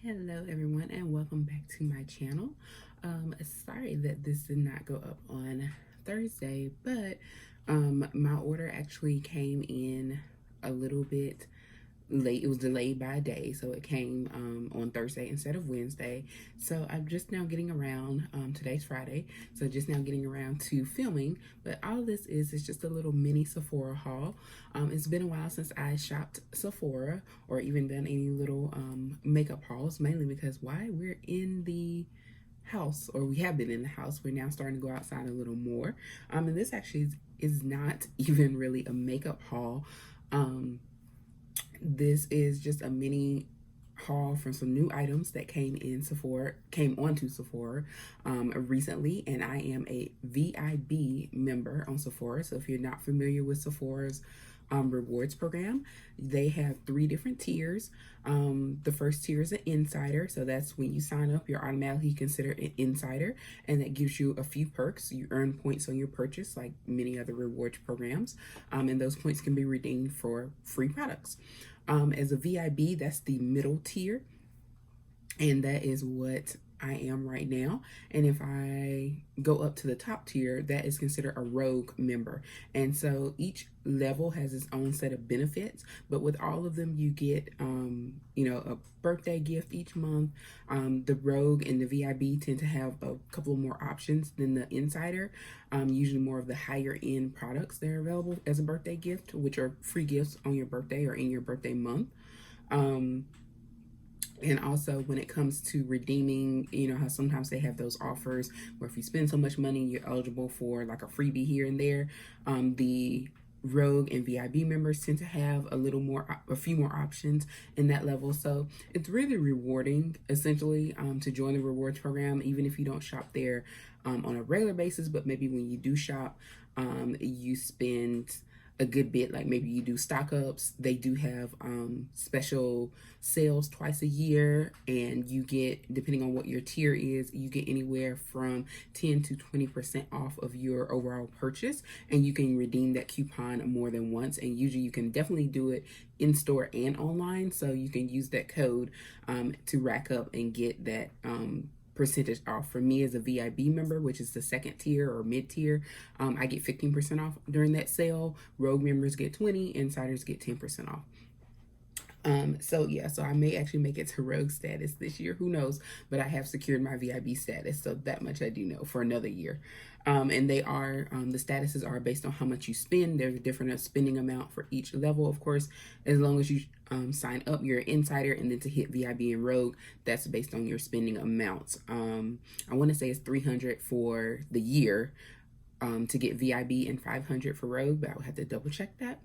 Hello everyone and welcome back to my channel. Sorry that this did not go up on Thursday, but my order actually came in a little bit late. It was delayed by a day, so it came on Thursday instead of Wednesday. So I'm just now getting around. Today's Friday, so just now getting around to filming. But all this is just a little mini Sephora haul. It's been a while since I shopped Sephora or even done any little makeup hauls, mainly because we're in the house, or we have been in the house. We're now starting to go outside a little more. And this actually is not even really a makeup haul. This is just a mini haul from some new items that came onto Sephora recently, and I am a VIB member on Sephora. So if you're not familiar with Sephora's rewards program, they have 3 different tiers. The first tier is an insider, so that's when you sign up, you're automatically considered an insider, and that gives you a few perks. You earn points on your purchase like many other rewards programs, and those points can be redeemed for free products. As a VIB, that's the middle tier, and that is what I am right now. And if I go up to the top tier, that is considered a rogue member. And so each level has its own set of benefits, but with all of them you get a birthday gift each month. The rogue and the VIB tend to have a couple more options than the insider, usually more of the higher end products that are available as a birthday gift, which are free gifts on your birthday or in your birthday month. And also when it comes to redeeming, how sometimes they have those offers where if you spend so much money, you're eligible for like a freebie here and there. The Rogue and VIB members tend to have a few more options in that level. So it's really rewarding, essentially, to join the rewards program, even if you don't shop there on a regular basis. But maybe when you do shop, you spend a good bit, like maybe you do stock ups. They do have special sales twice a year, and you get, depending on what your tier is, you get anywhere from 10 to 20% off of your overall purchase, and you can redeem that coupon more than once. And usually you can definitely do it in store and online, so you can use that code to rack up and get that percentage off. For me as a VIB member, which is the second tier or mid tier, I get 15% off during that sale. Rogue members get 20, insiders get 10% off. So I may actually make it to Rogue status this year. Who knows? But I have secured my VIB status, so that much I do know, for another year. And they are, the statuses are based on how much you spend. There's a different spending amount for each level, of course. As long as you sign up, you're an insider, and then to hit VIB and Rogue, that's based on your spending amounts. I want to say it's $300 for the year to get VIB and $500 for Rogue, but I will have to double check that.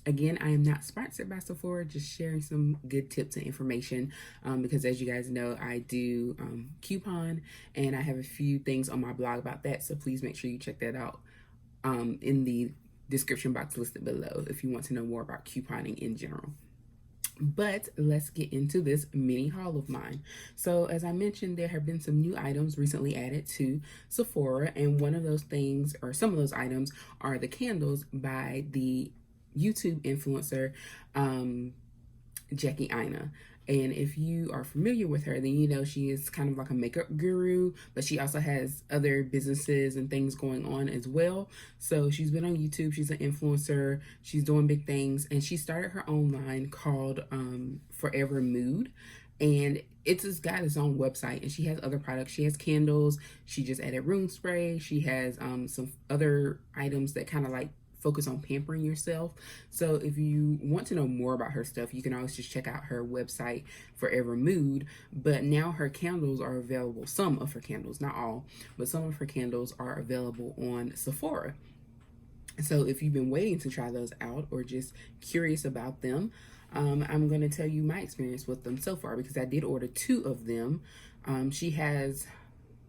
Again, I am not sponsored by Sephora, just sharing some good tips and information, because as you guys know, I do coupon, and I have a few things on my blog about that, so please make sure you check that out in the description box listed below if you want to know more about couponing in general. But let's get into this mini haul of mine. So as I mentioned, there have been some new items recently added to Sephora, and one of those things, or some of those items, are the candles by the YouTube influencer Jackie Aina. And if you are familiar with her, then you know she is kind of like a makeup guru, but she also has other businesses and things going on as well. So she's been on YouTube, she's an influencer, she's doing big things, and she started her own line called Forever Mood. And it's just got its own website, and she has other products. She has candles, she just added room spray, she has some other items that kind of like focus on pampering yourself. So if you want to know more about her stuff, you can always just check out her website, Forever Mood. But now her candles are available, some of her candles, not all, but some of her candles are available on Sephora. So if you've been waiting to try those out or just curious about them, I'm going to tell you my experience with them so far, because I did order 2 of them. She has,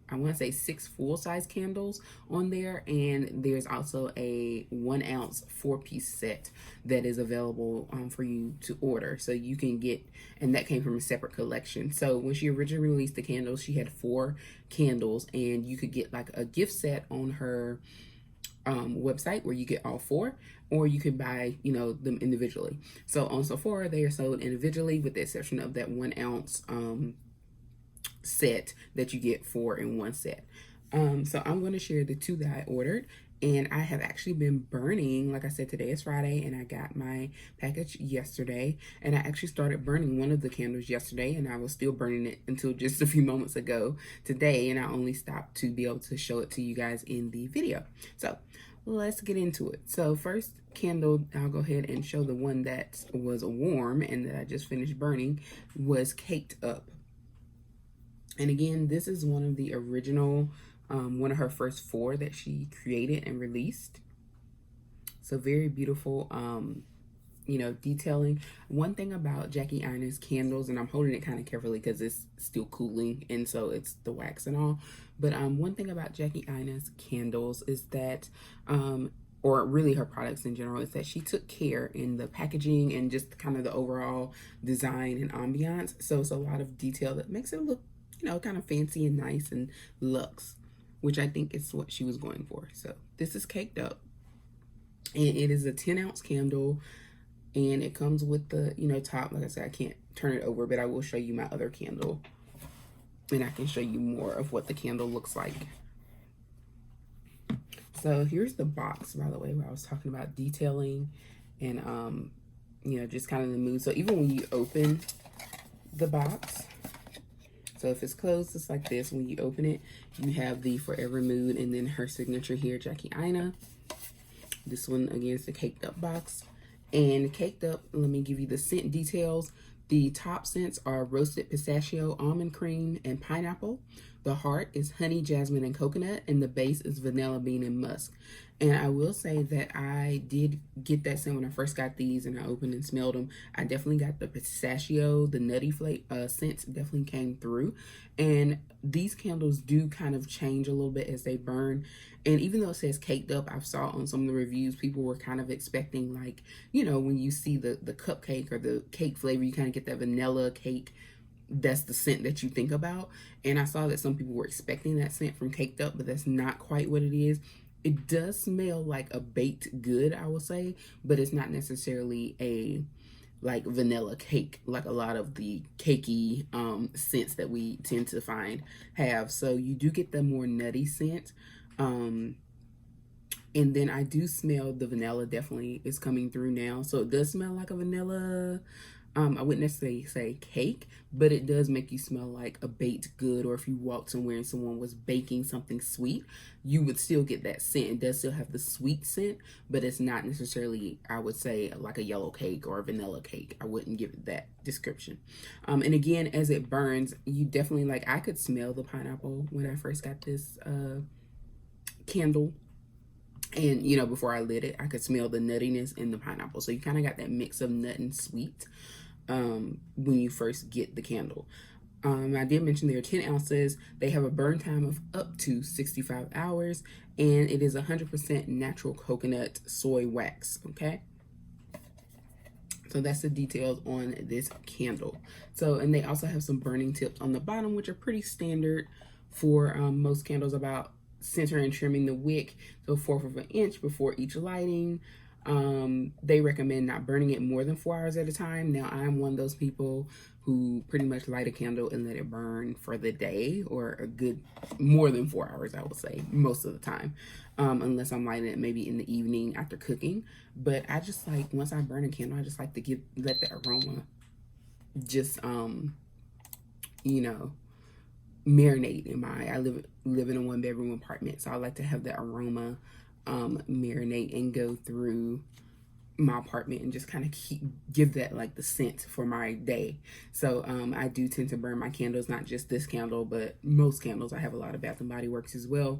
I want to say, 6 full-size candles on there, and there's also a 1-ounce 4-piece set that is available for you to order. So you can get, and that came from a separate collection. So when she originally released the candles, she had 4 candles, and you could get like a gift set on her website where you get all 4, or you could buy, them individually. So on Sephora, they are sold individually with the exception of that 1-ounce set that you get 4 in one set. So I'm going to share the 2 that I ordered. And I have actually been burning, like I said, today is Friday, and I got my package yesterday. And I actually started burning one of the candles yesterday, and I was still burning it until just a few moments ago today. And I only stopped to be able to show it to you guys in the video. So let's get into it. So first candle, I'll go ahead and show the one that was warm and that I just finished burning, was Caked Up. And again, this is one of the original, one of her first 4 that she created and released. So very beautiful, you know, detailing. One thing about Jackie Aina's candles, and I'm holding it kind of carefully because it's still cooling, and so it's the wax and all. But one thing about Jackie Aina's candles is that, or really her products in general, is that she took care in the packaging and just kind of the overall design and ambiance. So it's a lot of detail that makes it look, you know, kind of fancy and nice and luxe, which I think is what she was going for. So this is Caked Up, and it is a 10-ounce candle, and it comes with the, you know, top. Like I said, I can't turn it over, but I will show you my other candle, and I can show you more of what the candle looks like. So here's the box, by the way, where I was talking about detailing and, you know, just kind of the mood. So even when you open the box, so if it's closed, it's like this. When you open it, you have the Forever Mood and then her signature here, Jackie Aina. This one, again, is the Caked Up box. And Caked Up, let me give you the scent details. The top scents are roasted pistachio, almond cream, and pineapple. The heart is honey, jasmine, and coconut, and the base is vanilla bean and musk. And I will say that I did get that scent when I first got these and I opened and smelled them. I definitely got the pistachio, the nutty scents definitely came through. And these candles do kind of change a little bit as they burn. And even though it says Caked Up, I've saw on some of the reviews, people were kind of expecting, like, you know, when you see the cupcake or the cake flavor, you kind of get that vanilla cake. That's the scent that you think about. And I saw that some people were expecting that scent from Caked Up, but that's not quite what it is. It does smell like a baked good, I will say, but it's not necessarily a like vanilla cake like a lot of the cakey scents that we tend to find have. So you do get the more nutty scent. And then I do smell the vanilla definitely is coming through now. So it does smell like a vanilla. I wouldn't necessarily say cake, but it does make you smell like a baked good, or if you walked somewhere and someone was baking something sweet, you would still get that scent. It does still have the sweet scent, but it's not necessarily, I would say, like a yellow cake or a vanilla cake. I wouldn't give it that description. And again, as it burns, you definitely, like, I could smell the pineapple when I first got this candle. And, you know, before I lit it, I could smell the nuttiness in the pineapple. So you kind of got that mix of nut and sweet when you first get the candle. I did mention there are 10 ounces. They have a burn time of up to 65 hours. And it is 100% natural coconut soy wax, okay? So that's the details on this candle. So, and they also have some burning tips on the bottom, which are pretty standard for most candles, about center and trimming the wick to 1/4 of an inch before each lighting. They recommend not burning it more than 4 hours at a time. Now, I'm one of those people who pretty much light a candle and let it burn for the day, or a good more than 4 hours, I would say, most of the time, unless I'm lighting it maybe in the evening after cooking. But I just like, once I burn a candle, I just like to let the aroma just you know, marinate in I live in a 1-bedroom apartment, so I like to have the aroma marinate and go through my apartment and just kind of give that like the scent for my day. So I do tend to burn my candles, not just this candle, but most candles. I have a lot of Bath and Body Works as well,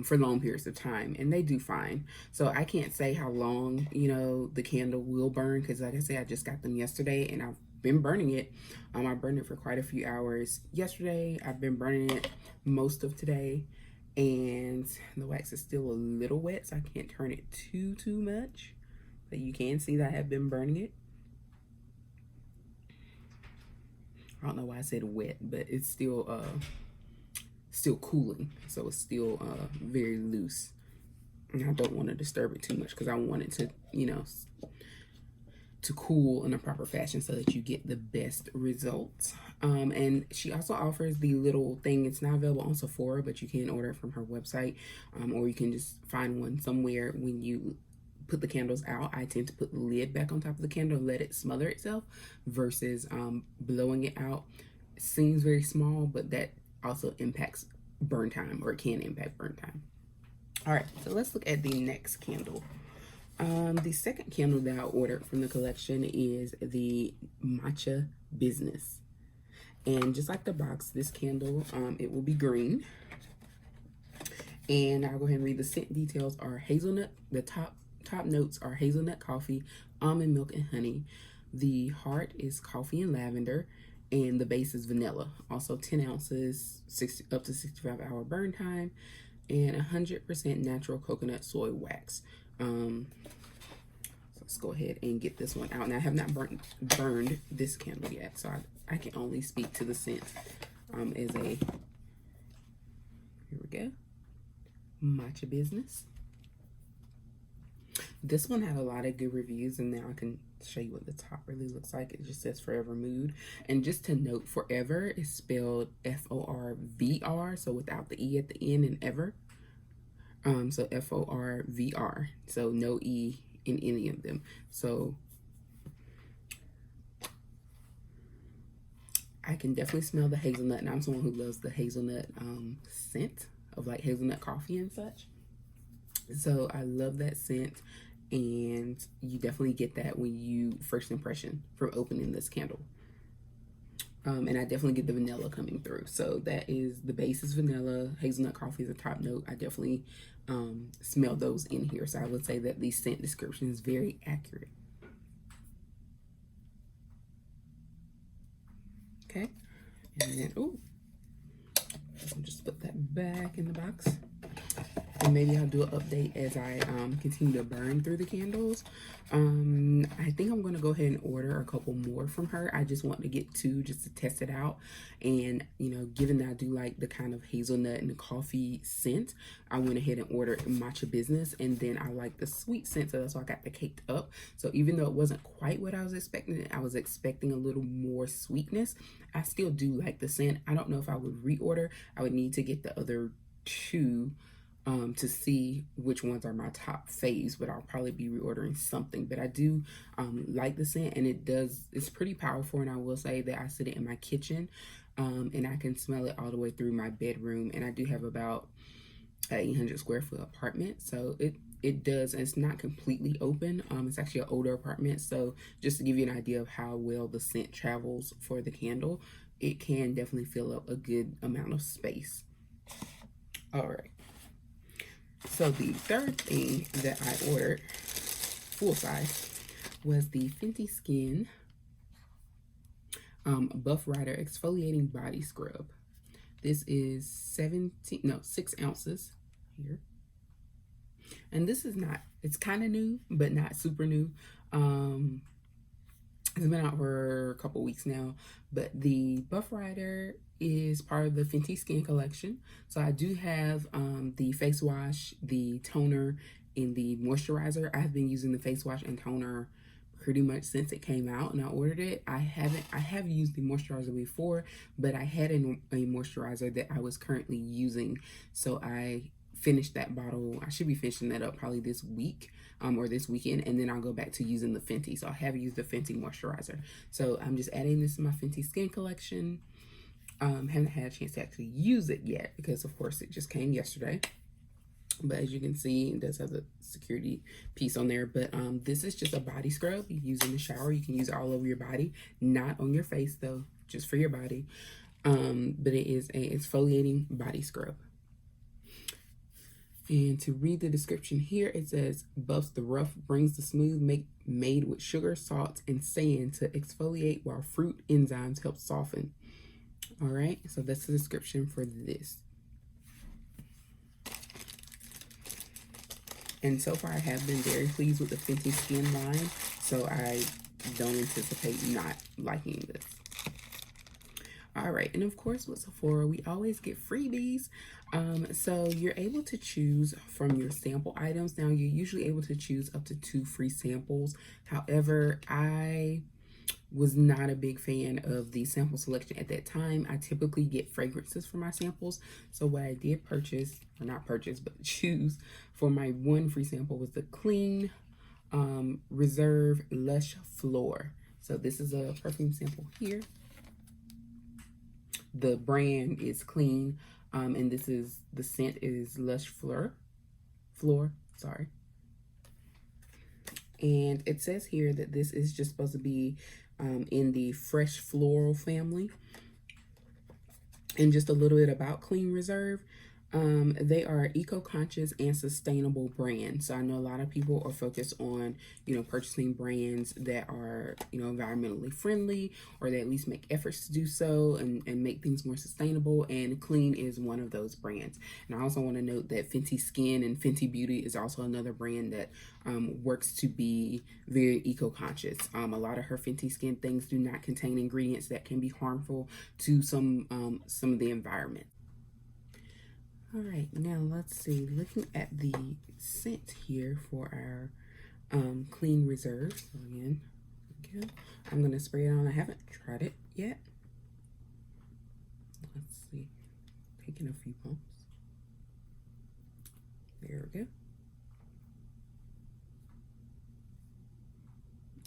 for long periods of time, and they do fine. So I can't say how long, you know, the candle will burn, because like I said, I just got them yesterday and I've been burning it. I burned it for quite a few hours yesterday. I've been burning it most of today, and the wax is still a little wet, so I can't turn it too much, but you can see that I have been burning it. I don't know why I said wet, but it's still cooling, so it's still very loose, and I don't want to disturb it too much because I want it to, you know, to cool in a proper fashion so that you get the best results. And she also offers the little thing. It's not available on Sephora, but you can order it from her website, or you can just find one somewhere. When you put the candles out, I tend to put the lid back on top of the candle and let it smother itself versus blowing it out. It seems very small, but that also impacts burn time, or it can impact burn time. All right, so let's look at the next candle. The second candle that I ordered from the collection is the Matcha Business. And just like the box, this candle, it will be green. And I'll go ahead and read the scent details are hazelnut. The top notes are hazelnut coffee, almond milk, and honey. The heart is coffee and lavender, and the base is vanilla. Also 10 ounces, up to 65-hour burn time, and 100% natural coconut soy wax. So let's go ahead and get this one out. Now I have not burned this candle yet, so I can only speak to the scent as a, here we go, Matcha Business. This one had a lot of good reviews, and now I can show you what the top really looks like. It just says Forever Mood. And just to note, Forever is spelled F-O-R-V-R, so without the E at the end, and ever. So F-O-R-V-R, so no E in any of them. So I can definitely smell the hazelnut, and I'm someone who loves the hazelnut scent of like hazelnut coffee and such. So I love that scent, and you definitely get that when you first impression from opening this candle. And I definitely get the vanilla coming through. So that is, the base is vanilla, hazelnut coffee is a top note. I definitely smell those in here. So I would say that the scent description is very accurate. Okay, and then, I'll just put that back in the box. And maybe I'll do an update as I continue to burn through the candles. I think I'm going to go ahead and order a couple more from her. I just want to get 2 just to test it out. And, you know, given that I do like the kind of hazelnut and the coffee scent, I went ahead and ordered Matcha Business. And then I like the sweet scent, so that's why I got the caked up. So even though it wasn't quite what I was expecting, I was expecting a little more sweetness. I still do like the scent. I don't know if I would reorder. I would need to get the other 2 to see which ones are my top faves, but I'll probably be reordering something. But I do like the scent, and it's pretty powerful. And I will say that I sit it in my kitchen, and I can smell it all the way through my bedroom. And I do have about an 800 square foot apartment, so it does, and it's not completely open. It's actually an older apartment, so just to give you an idea of how well the scent travels for the candle, it can definitely fill up a good amount of space. All right. So the third thing that I ordered, full size, was the Fenty Skin Buff Rider Exfoliating Body Scrub. This is 6 ounces here. And this is not, it's kind of new, but not super new. It's been out for a couple weeks now, but the Buff Rider is part of the Fenty Skin collection. So I do have the face wash, the toner, and the moisturizer. I've been using the face wash and toner pretty much since it came out and I ordered it. I have used the moisturizer before, but I had a moisturizer that I was currently using. So I finished that bottle. I should be finishing that up probably this week or this weekend, and then I'll go back to using the Fenty. So I have used the Fenty moisturizer. So I'm just adding this to my Fenty Skin collection. Haven't had a chance to actually use it yet because of course it just came yesterday. But as you can see, it does have the security piece on there. But this is just a body scrub you use in the shower. You can use it all over your body, not on your face though, just for your body. But it is a exfoliating body scrub. And to read the description here, it says, buffs the rough, brings the smooth, made with sugar, salt, and sand to exfoliate while fruit enzymes help soften. All right, so that's the description for this. And so far, I have been very pleased with the Fenty Skin line, so I don't anticipate not liking this. All All right, and of course with Sephora, we always get freebies. So you're able to choose from your sample items. Now you're usually able to choose up to 2 free samples. However, I was not a big fan of the sample selection at that time. I typically get fragrances for my samples. So what I did purchase, or not purchase, but choose for my 1 free sample was the Clean Reserve Lush Floor. So this is a perfume sample here. The brand is Clean, and this is, the scent is Lush Floor, sorry. And it says here that this is just supposed to be in the fresh floral family. And just a little bit about Clean Reserve. They are eco-conscious and sustainable brands. So I know a lot of people are focused on, purchasing brands that are, environmentally friendly, or that at least make efforts to do so and make things more sustainable. And Clean is one of those brands. And I also want to note that Fenty Skin and Fenty Beauty is also another brand that works to be very eco-conscious. A lot of her Fenty Skin things do not contain ingredients that can be harmful to some of the environment. All right, now let's see, looking at the scent here for our Clean Reserve. So again, I'm gonna spray it on. I haven't tried it yet. Let's see, taking a few pumps. There we go.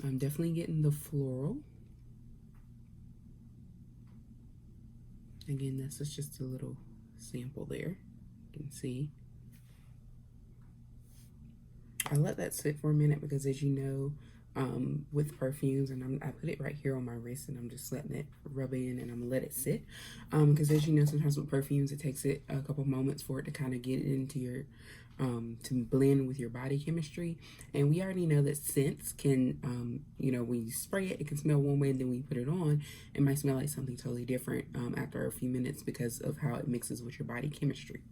I'm definitely getting the floral. Again, this is just a little sample there. You can see. I let that sit for a minute because, as you know, with perfumes, and I put it right here on my wrist, and I'm just letting it rub in, and I'm gonna let it sit. Because as you know, sometimes with perfumes, it takes it a couple moments for it to kind of get into your, to blend with your body chemistry. And we already know that scents can, when you spray it, it can smell one way, and then when you put it on, it might smell like something totally different after a few minutes because of how it mixes with your body chemistry.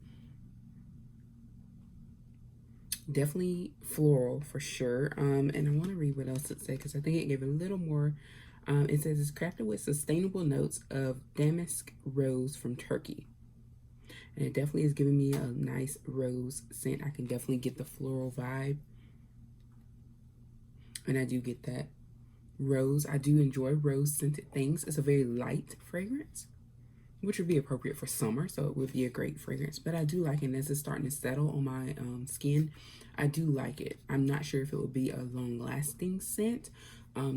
Definitely floral for sure. And I want to read what else it said because I think it gave a little more. It says it's crafted with sustainable notes of damask rose from Turkey. And it definitely is giving me a nice rose scent. I can definitely get the floral vibe. And I do get that rose. I do enjoy rose scented things. It's a very light fragrance, which would be appropriate for summer, so it would be a great fragrance. But I do like it, and as it's starting to settle on my skin, I do like it. I'm not sure if it would be a long-lasting scent,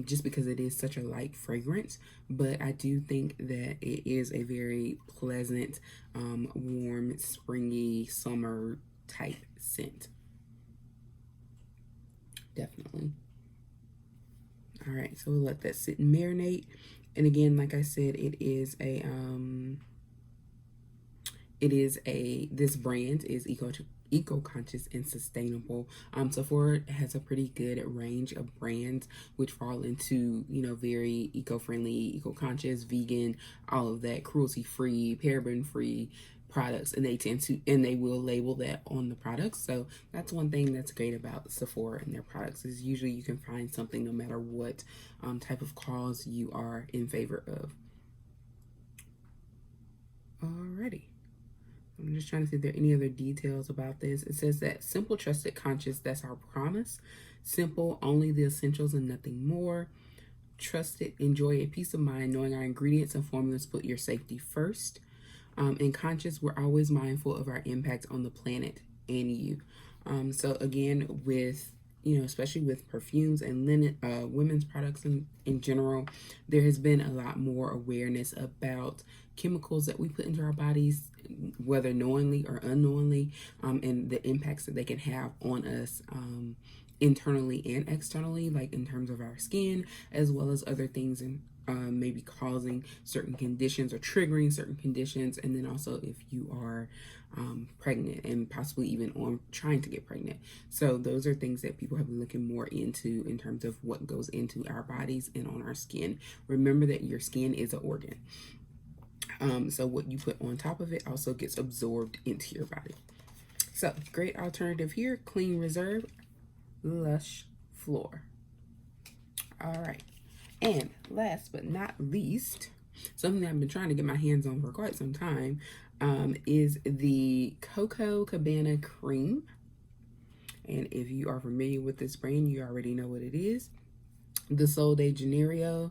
just because it is such a light fragrance, but I do think that it is a very pleasant, warm, springy, summer type scent. Definitely. All right, so we'll let that sit and marinate. And again, like I said, this brand is eco-conscious and sustainable. Sephora has a pretty good range of brands which fall into, very eco-friendly, eco-conscious, vegan, all of that, cruelty-free, paraben-free products, and they will label that on the products. So that's one thing that's great about Sephora and their products, is usually you can find something no matter what type of cause you are in favor of. Alrighty. I'm just trying to see if there are any other details about this. It says that simple, trusted, conscious, that's our promise. Simple, only the essentials and nothing more. Trusted, enjoy a peace of mind knowing our ingredients and formulas put your safety first. And conscious, we're always mindful of our impact on the planet and you. So again, with, especially with perfumes and women's products in general, there has been a lot more awareness about chemicals that we put into our bodies, whether knowingly or unknowingly, and the impacts that they can have on us internally and externally, like in terms of our skin, as well as other things, and maybe causing certain conditions or triggering certain conditions. And then also if you are pregnant and possibly even on trying to get pregnant. So those are things that people have been looking more into in terms of what goes into our bodies and on our skin. Remember that your skin is an organ. So what you put on top of it also gets absorbed into your body. So great alternative here, Clean Reserve Lush Floor. All right. And last but not least, something that I've been trying to get my hands on for quite some time, is the Coco Cabana Cream. And if you are familiar with this brand, you already know what it is. The Sol de Janeiro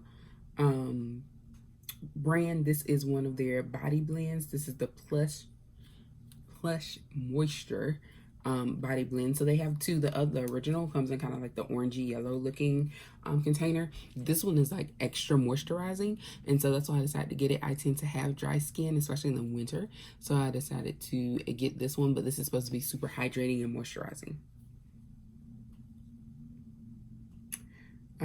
brand. This is one of their body blends. This is the Plush Moisture body blend. So they have two. The original comes in kind of like the orangey yellow looking container. This one is like extra moisturizing, and so that's why I decided to get it. I tend to have dry skin, especially in the winter, so I decided to get this one. But this is supposed to be super hydrating and moisturizing.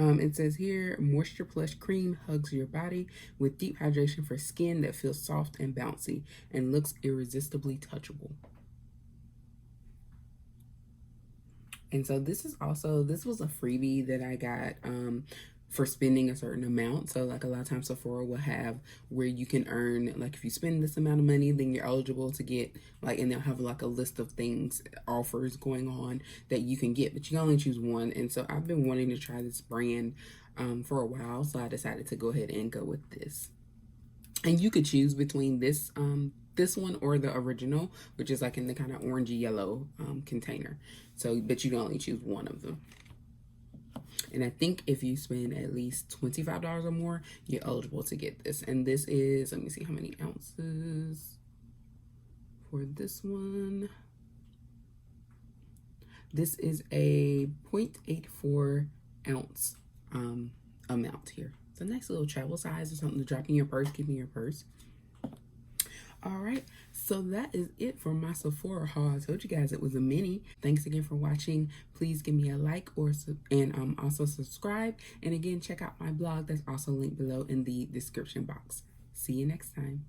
It says here, Moisture Plush Cream hugs your body with deep hydration for skin that feels soft and bouncy and looks irresistibly touchable. And so this was a freebie that I got for spending a certain amount. So like a lot of times Sephora will have where you can earn, like if you spend this amount of money, then you're eligible to get like, and they'll have like a list of things, offers going on that you can get, but you can only choose one. And so I've been wanting to try this brand for a while, so I decided to go ahead and go with this. And you could choose between this one or the original, which is like in the kind of orangey yellow container. So, but you can only choose one of them. And I think if you spend at least $25 or more, you're eligible to get this. And this is, let me see how many ounces for this one. This is a 0.84 ounce amount here. It's a nice little travel size or something to drop in your purse, keep in your purse. All right, so that is it for my Sephora haul. I told you guys it was a mini. Thanks again for watching. Please give me a like and also subscribe. And again, check out my blog that's also linked below in the description box. See you next time.